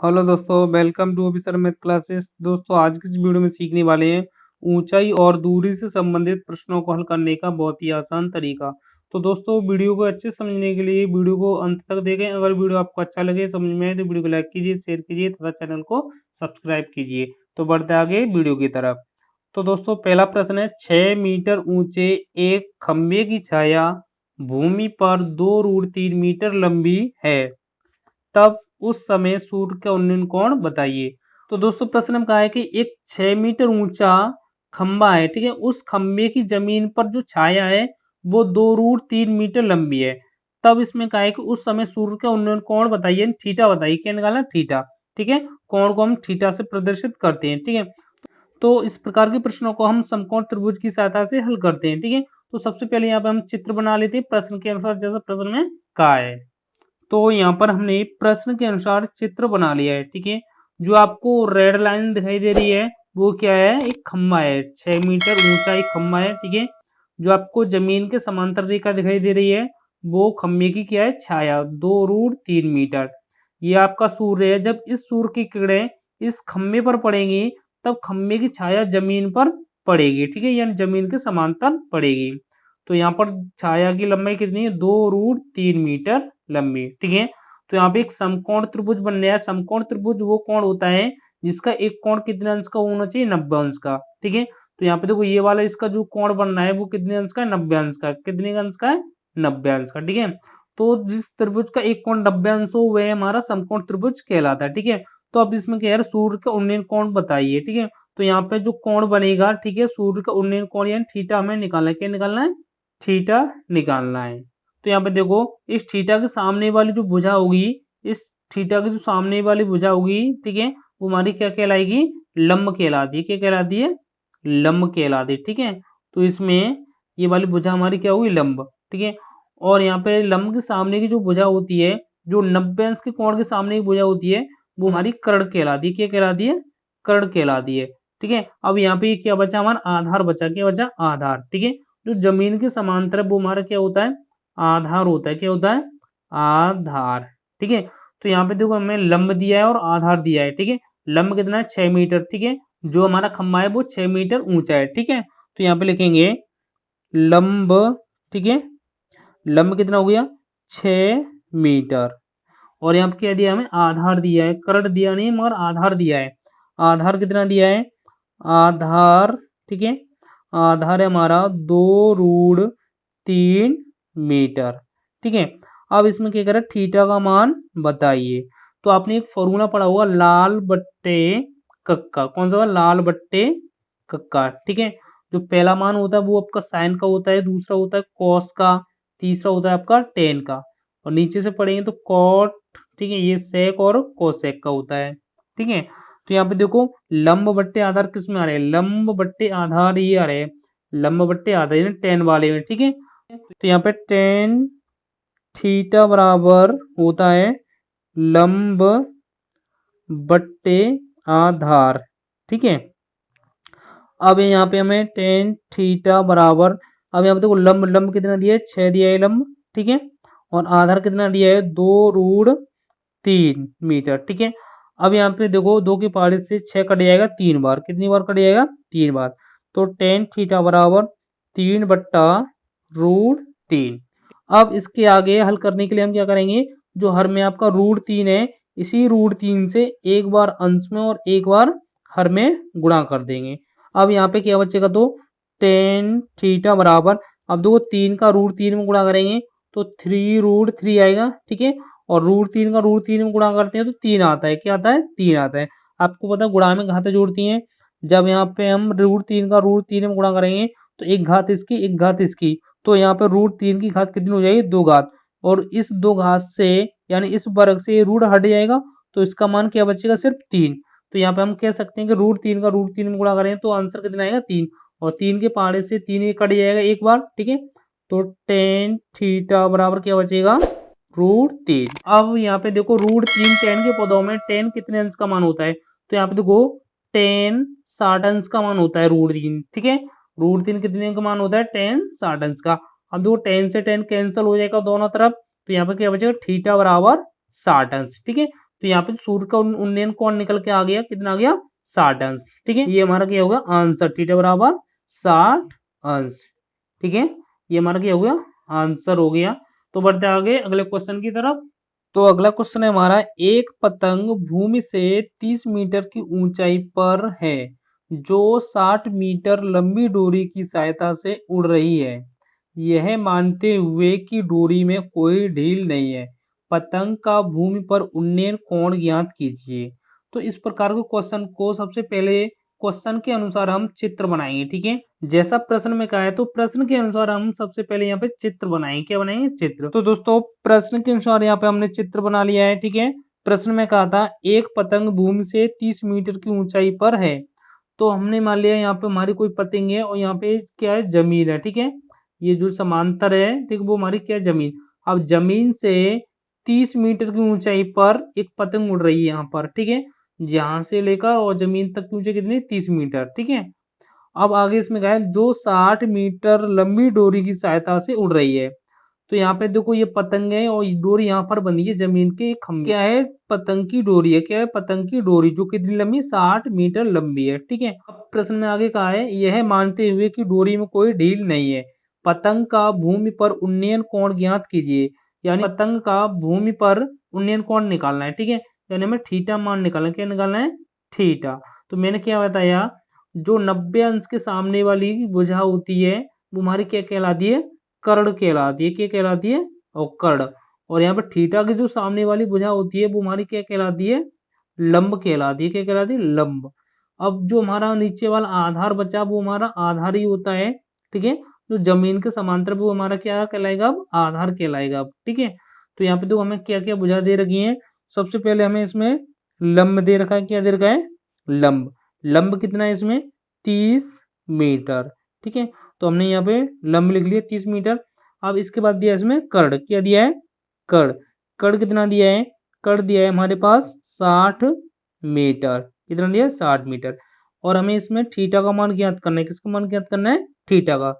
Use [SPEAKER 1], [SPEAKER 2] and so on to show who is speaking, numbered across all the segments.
[SPEAKER 1] Hello दोस्तों, welcome to officer math classes. दोस्तों, आज की इस वीडियो में सीखने वाले हैं ऊंचाई और दूरी से संबंधित प्रश्नों को हल करने का बहुत ही आसान तरीका। तो दोस्तों, वीडियो को अच्छे से समझने के लिए वीडियो को अंत तक देखें। अगर वीडियो आपको अच्छा लगे, समझ में आए तो वीडियो को लाइक कीजिए, शेयर कीजिए तथा चैनल को सब्सक्राइब कीजिए। तो बढ़ते आगे वीडियो की तरफ। तो दोस्तों, पहला प्रश्न है, 6 मीटर ऊंचे एक खंबे की छाया भूमि पर 2√3 मीटर लंबी है, तब उस समय सूर्य का उन्नयन कोण बताइए। तो दोस्तों, प्रश्न में कहा है कि एक 6 मीटर ऊंचा खंबा है, ठीक है। उस खंबे की जमीन पर जो छाया है वो 2√3 मीटर लंबी है। तब इसमें कहा है कि उस समय सूर्य का उन्नयन कोण बताइए, थीटा बताइए। क्या निकालना? थीटा। ठीक है, कोण को हम थीटा से प्रदर्शित करते हैं। ठीक है, तो इस प्रकार के प्रश्नों को हम समकोण त्रिभुज की सहायता से हल करते हैं। ठीक है, तो सबसे पहले यहाँ पे हम चित्र बना लेते हैं प्रश्न के अनुसार, जैसा प्रश्न में कहा है। तो यहाँ पर हमने प्रश्न के अनुसार चित्र बना लिया है। ठीक है, जो आपको रेड लाइन दिखाई दे रही है वो क्या है? एक खम्बा है, 6 मीटर ऊंचा एक खम्बा है। ठीक है, जो आपको जमीन के समांतर रेखा दिखाई दे रही है वो खम्बे की क्या है? छाया, 2√3 मीटर। ये आपका सूर्य है। जब इस सूर्य की किरणें इस खम्बे पर पड़ेंगी तब खम्बे की छाया जमीन पर पड़ेगी। ठीक है, यानी जमीन के समांतर पड़ेगी। तो यहाँ पर छाया की लंबाई कितनी है? 2√3 मीटर लंबी। ठीक है, तो यहाँ पे एक समकोण त्रिभुज बन रहा है। समकोण त्रिभुज वो कोण होता है जिसका एक कोण कितने अंश का होना चाहिए? 90 अंश का। ठीक है, तो यहाँ पे देखो ये वाला इसका जो कोण बन रहा है वो कितने अंश का है? 90 अंश का। कितने अंश का है? 90 अंश का। ठीक है, तो जिस त्रिभुज का एक कोण 90 अंश हो वह हमारा समकोण त्रिभुज कहलाता है। ठीक है, तो अब इसमें क्या है? सूर्य का उन्नयन कोण बताइए। ठीक है, तो यहाँ पे जो कोण बनेगा, ठीक है, सूर्य का उन्नयन कोण यानी थीटा हमें निकालना है। क्या निकालना है? थीटा निकालना है। तो यहाँ पे देखो, इस थीटा के सामने वाली जो भुजा होगी, इस थीटा की जो सामने वाली भुजा होगी, ठीक है, वो हमारी क्या कहलाएगी? लंब कहलाती है। क्या कहलाती है? लंब कहलाती है। ठीक है, तो इसमें ये वाली भुजा हमारी क्या होगी? लंब। ठीक है, और यहाँ पे लंब के सामने की जो भुजा होती है, जो 90 अंश के कोण के सामने की भुजा होती है, वो हमारी कर्ण कहलाती है। क्या कहलाती है? कर्ण कहलाती है। ठीक है, अब यहाँ पे क्या बचा? हमारा आधार बचा। क्या बचा? आधार। ठीक है, जो जमीन के समांतर है वो हमारा क्या होता है? आधार होता है। क्या होता है? आधार। ठीक है, तो यहाँ पे देखो हमें लंब दिया है और आधार दिया है। ठीक है, लंब कितना है? 6 मीटर। ठीक है, जो हमारा खंबा है वो 6 मीटर ऊंचा है। ठीक है, तो यहाँ पे लिखेंगे लंब। ठीक है, लंब कितना हो गया? 6 मीटर। और यहाँ पे क्या दिया? हमें आधार दिया है, कर्ण दिया नहीं मगर आधार दिया है। आधार कितना दिया है? आधार, ठीक है, आधार है हमारा 2√3 मीटर। ठीक है, अब इसमें क्या करें? थीटा का मान बताइए। तो आपने एक फॉर्मूला पढ़ा होगा, लाल बट्टे कक्का। कौन सा? लाल बट्टे कक्का। ठीक है, जो पहला मान होता है वो आपका साइन का होता है, दूसरा होता है कॉस का, तीसरा होता है आपका टेन का, और नीचे से पढ़ेंगे तो कॉट। ठीक है, ये सेक और कोसेक का होता है। ठीक है, तो यहाँ पे देखो लंब बट्टे आधार किस में आ रहे हैं? लंब बट्टे आधार ये आ रहे हैं, लंब बट्टे आधार यानी टेन वाले में। ठीक है, तो यहाँ पे टेन थीटा बराबर होता है लंब बट्टे आधार। ठीक है, अब यहाँ पे हमें टेन थीटा बराबर, अब यहाँ पे देखो लंब, लंब कितना दिया है? 6 दिया है लंब। ठीक है, और आधार कितना दिया है? 2√3 मीटर। ठीक है, अब यहाँ पे देखो 2 की पहाड़ी से 6 कट जाएगा 3 बार। कितनी बार कट जाएगा? 3 बार। तो टेन थीटा बराबर 3/√3। अब इसके आगे हल करने के लिए हम क्या करेंगे? जो हर में आपका √3 है, इसी √3 से एक बार अंश में और एक बार हर में गुणा कर देंगे। अब यहाँ पे क्या बचेगा? तो टेन थीटा बराबर, अब देखो 3 का √3 में गुणा करेंगे तो 3√3 आएगा। ठीक है, और √3 का √3 में गुणा करते हैं तो 3 आता है। क्या आता है? 3 आता है। आपको पता है गुणा में घातें जोड़ती हैं। जब यहाँ पे हम √3 का √3 में गुणा करेंगे तो एक घात इसकी, एक घात इसकी, तो यहाँ पे √3 की घात कितनी हो जाएगी? 2 घात, और इस 2 घात से यानी इस वर्ग से ये रूट हट जाएगा तो इसका मान क्या बचेगा? सिर्फ 3। तो यहाँ पे हम कह सकते हैं कि √3 का √3 में गुणा करें तो आंसर कितना आएगा? 3, और 3 के पहाड़े से 3 ये कट जाएगा एक बार। ठीक है, तो टेन थीटा बराबर क्या बचेगा? √3। अब यहाँ पे देखो √3 टेन के पदों में टेन कितने अंश का मान होता है? तो यहाँ पे देखो टेन 60 अंश का मान होता है √3। ठीक है, √3 कितने का मान होता है? टेन 60 अंश का। अब देखो 10 से 10 कैंसिल हो जाएगा दोनों तरफ, तो यहाँ पे क्या बचेगा? थीटा बराबर 60 अंश। ठीक है, तो यहाँ पे सूर्य का उन्नयन कोण निकल के आ गया, कितना आ गया 60 अंश। ठीक है, ये हमारा क्या होगा आंसर, थीटा बराबर 60 अंश। ठीक है, ये हमारा क्या हो गया आंसर हो गया। तो बढ़ते आगे अगले क्वेश्चन की तरफ। तो अगला क्वेश्चन है हमारा, एक पतंग भूमि से 30 मीटर की ऊंचाई पर है जो 60 मीटर लंबी डोरी की सहायता से उड़ रही है, यह मानते हुए कि डोरी में कोई ढील नहीं है, पतंग का भूमि पर उन्नयन कोण ज्ञात कीजिए। तो इस प्रकार के क्वेश्चन को सबसे पहले क्वेश्चन के अनुसार हम चित्र बनाएंगे। ठीक है, जैसा प्रश्न में कहा है तो प्रश्न के अनुसार हम सबसे पहले यहाँ पे चित्र बनाएंगे। क्या बनाएंगे चित्र। तो दोस्तों प्रश्न के अनुसार यहाँ पे हमने चित्र बना लिया है। ठीक है, प्रश्न में कहा था एक पतंग भूमि से 30 मीटर की ऊंचाई पर है। तो हमने मान लिया यहाँ पे हमारी कोई पतंग है और यहाँ पे क्या है जमीन है। ठीक है, ये जो समांतर है ठीक वो हमारी क्या है जमीन। अब जमीन से 30 मीटर की ऊंचाई पर एक पतंग उड़ रही है यहाँ पर। ठीक है, जहां से लेकर और जमीन तक की ऊंचाई कितनी 30 मीटर। ठीक है, अब आगे इसमें क्या है जो 60 मीटर लंबी डोरी की सहायता से उड़ रही है। तो यहाँ पे देखो ये पतंग है और डोरी यहाँ पर बनी है जमीन के खंभे। क्या है पतंग की डोरी है, क्या है पतंग की डोरी जो कितनी लंबी 60 मीटर लंबी है। ठीक है, अब प्रश्न में आगे कहा है यह मानते हुए कि डोरी में कोई ढील नहीं है, पतंग का भूमि पर उन्नयन कोण ज्ञात कीजिए। यानी पतंग का भूमि पर उन्नयन कोण निकालना है। ठीक है, यानी हमें थीटा मान निकालना है। क्या निकालना है थीटा। तो मैंने क्या बताया जो 90 अंश के सामने वाली भुजा होती है वो हमारी क्या कहलाती है कर्ण कहलाती है। क्या कहलाती है और कर्ण। और यहाँ पर थीटा की जो सामने वाली भुजा होती है वो हमारी क्या कहलाती है लंब कहलाती है। क्या कहलाती है लंब। अब जो हमारा नीचे वाला आधार बचा वो हमारा आधार ही होता है। ठीक है, जो जमीन के समांतर वो हमारा क्या कहलाएगा अब आधार कहलाएगा अब। ठीक है, तो यहाँ पे तो हमें क्या क्या भुजा दे रखी है। सबसे पहले हमें इसमें लंब दे रखा है। क्या दे रखा है लंब। लंब कितना है इसमें 30 मीटर। ठीक है, तो हमने यहाँ पे लंब लिख लिया 30 मीटर। अब इसके बाद दिया इसमें कर्ण। क्या दिया है कर्ण। कर्ण कितना दिया है कर्ण दिया है हमारे पास 60 मीटर। कितना दिया है 60 मीटर। और हमें इसमें थीटा का मान ज्ञात करना है। किसका मान ज्ञात करना है थीटा का।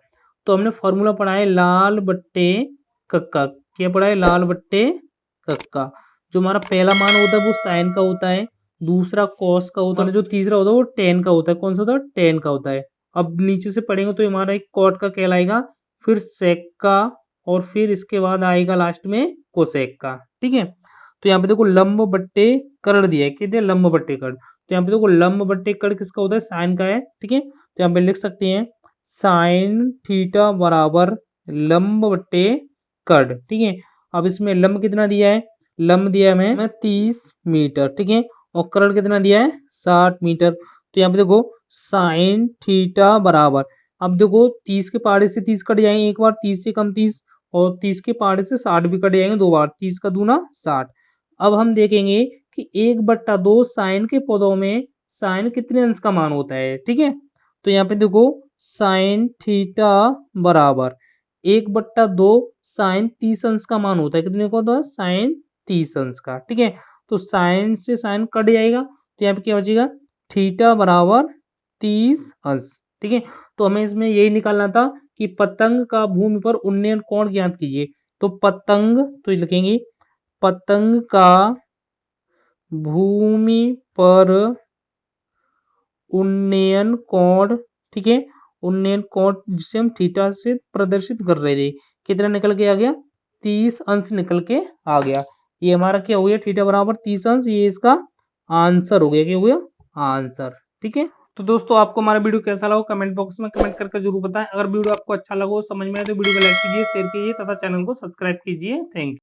[SPEAKER 1] तो हमने फॉर्मूला पढ़ा है लाल बट्टे कक्का। क्या पढ़ा है लाल बट्टे कक्का। जो हमारा पहला मान होता है वो साइन का होता है, दूसरा कॉस का होता है, जो तीसरा होता है वो टेन का होता है। कौन सा होता है टेन का होता है। अब नीचे से पढ़ेंगे तो हमारा एक कॉट का कहलाएगा, फिर सेक का, और फिर इसके बाद आएगा लास्ट में कोसेक का। ठीक है, तो यहाँ पे देखो लंब बट्टे कर्ण दिया है। कितने लंब बट्टे कर्ण। तो यहाँ पे देखो लंब बट्टे कर्ण किसका होता है साइन का है। ठीक है, तो यहाँ पे लिख सकते हैं साइन थीटा बराबर लंब बट्टे कर्ण। ठीक है, अब इसमें लंब कितना दिया है लंब दिया है हमें 30 मीटर। ठीक है, और कर्ण कितना दिया है 60 मीटर। तो यहाँ पे देखो साइन थीटा बराबर, अब देखो 30 के पहाड़े से 30 कट जाएंगे एक बार, 30 से कम 30, और 30 के पहाड़े से 60 भी कट जाएंगे दो बार, 30 का दूना 60। अब हम देखेंगे कि 1/2 साइन के पदों में साइन कितने अंश का मान होता है। ठीक है, तो यहाँ पे देखो साइन थीटा बराबर 1/2 साइन 30 अंश का मान होता है। कितने को होता है साइन 30 अंश का। ठीक है, तो साइन से साइन कट जाएगा तो यहाँ पे क्या बचेगा थीटा बराबर 30 अंश। ठीक है, तो हमें इसमें यही निकालना था कि पतंग का भूमि पर उन्नयन कोण ज्ञात कीजिए। तो पतंग तो लिखेंगे पतंग का भूमि पर उन्नयन कोण। ठीक है, उन्नयन कोण जिसे हम थीटा से प्रदर्शित कर रहे थे कितना निकल के आ गया 30 अंश निकल के आ गया। ये हमारा क्या हो गया थीटा बराबर 30 अंश। ये इसका आंसर हो गया। क्या हो गया आंसर। ठीक है, तो दोस्तों आपको हमारा वीडियो कैसा लगा कमेंट बॉक्स में कमेंट करके जरूर बताएं। अगर वीडियो आपको अच्छा लगा समझ में आए तो वीडियो को लाइक कीजिए शेयर कीजिए तथा चैनल को सब्सक्राइब कीजिए। Thank you.